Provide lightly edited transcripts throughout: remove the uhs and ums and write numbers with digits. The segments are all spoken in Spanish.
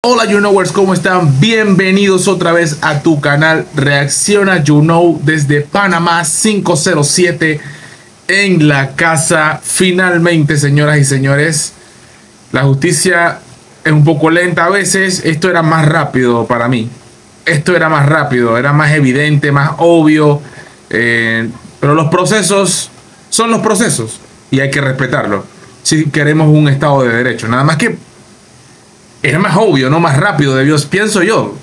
Hola YouKnowers, ¿cómo están? Bienvenidos otra vez a tu canal Reacciona YouKnow desde Panamá 507 en la casa. Finalmente, señoras y señores, la justicia es un poco lenta a veces. Esto era más rápido para mí. Esto era más rápido, era más evidente, más obvio. Pero los procesos son los procesos y hay que respetarlos si queremos un Estado de Derecho. Nada más que era más obvio, no más rápido, pienso yo.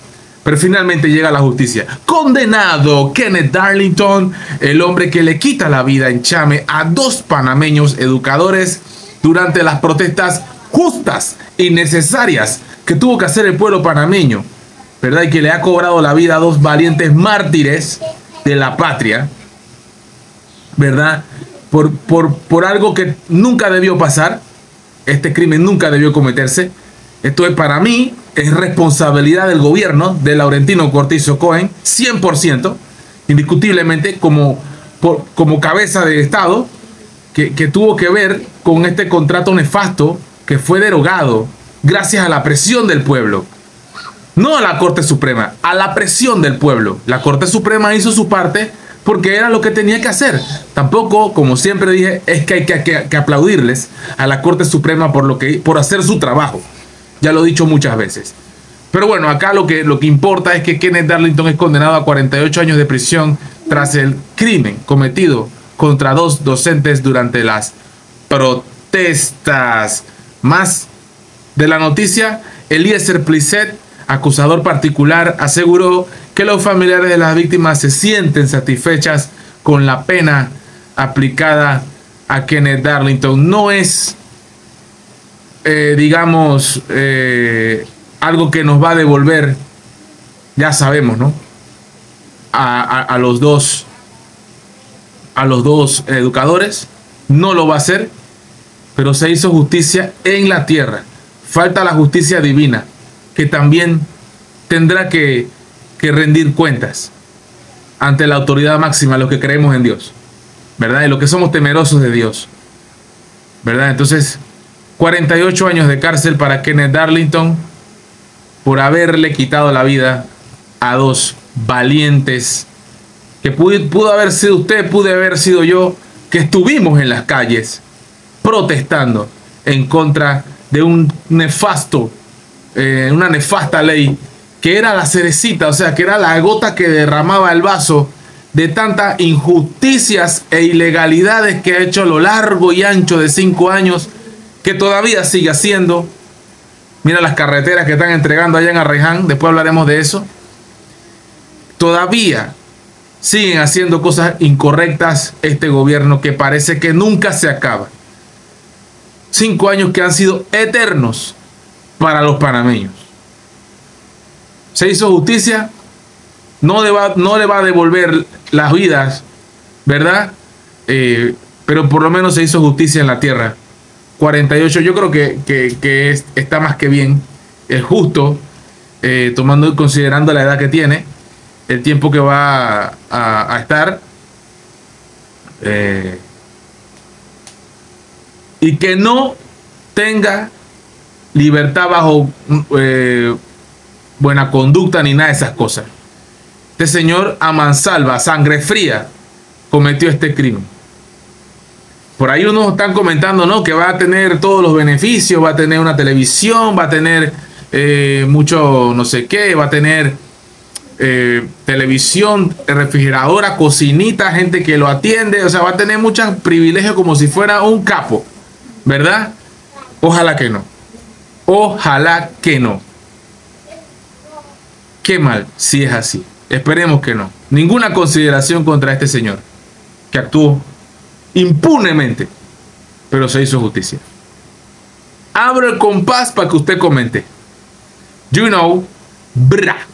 Pero finalmente llega la justicia. Condenado Kenneth Darlington, el hombre que le quita la vida en Chame a dos panameños educadores durante las protestas justas y necesarias que tuvo que hacer el pueblo panameño, ¿verdad? Y que le ha cobrado la vida a dos valientes mártires de la patria, ¿verdad? Por algo que nunca debió pasar. Este crimen nunca debió cometerse. Esto es, para mí, es responsabilidad del gobierno de Laurentino Cortizo Cohen, 100%, indiscutiblemente, como cabeza de Estado, que tuvo que ver con este contrato nefasto que fue derogado gracias a la presión del pueblo. No a la Corte Suprema, a la presión del pueblo. La Corte Suprema hizo su parte porque era lo que tenía que hacer. Tampoco, como siempre dije, es que hay que aplaudirles a la Corte Suprema por hacer su trabajo. Ya lo he dicho muchas veces. Pero bueno, acá lo que importa es que Kenneth Darlington es condenado a 48 años de prisión tras el crimen cometido contra dos docentes durante las protestas. Más de la noticia, Eliezer Plisset, acusador particular, aseguró que los familiares de las víctimas se sienten satisfechas con la pena aplicada a Kenneth Darlington. No es digamos, algo que nos va a devolver, ya sabemos, ¿no? A los dos educadores. No lo va a hacer, pero se hizo justicia en la tierra. Falta la justicia divina, que también tendrá que rendir cuentas ante la autoridad máxima, los que creemos en Dios, ¿verdad? Y los que somos temerosos de Dios, ¿verdad? Entonces, 48 años de cárcel para Kenneth Darlington por haberle quitado la vida a dos valientes que pudo haber sido usted, pude haber sido yo, que estuvimos en las calles protestando en contra de una nefasta ley que era la cerecita, o sea, que era la gota que derramaba el vaso de tantas injusticias e ilegalidades que ha hecho a lo largo y ancho de 5 años, que todavía sigue haciendo. Mira las carreteras que están entregando allá en Arreján, después hablaremos de eso. Todavía siguen haciendo cosas incorrectas este gobierno que parece que nunca se acaba. 5 años que han sido eternos para los panameños. Se hizo justicia, no le va a devolver las vidas, ¿verdad? Pero por lo menos se hizo justicia en la tierra. 48, yo creo que está más que bien, es justo, tomando y considerando la edad que tiene, el tiempo que va a estar, y que no tenga libertad bajo buena conducta ni nada de esas cosas. Este señor a mansalva, sangre fría, cometió este crimen. Por ahí unos están comentando, ¿no?, que va a tener todos los beneficios, va a tener una televisión, va a tener mucho no sé qué, va a tener televisión, refrigeradora, cocinita, gente que lo atiende, o sea, va a tener muchos privilegios como si fuera un capo, ¿verdad? Ojalá que no. Ojalá que no. Qué mal si es así. Esperemos que no. Ninguna consideración contra este señor que actuó impunemente, pero se hizo justicia. Abro el compás para que usted comente. YouKnow, bra.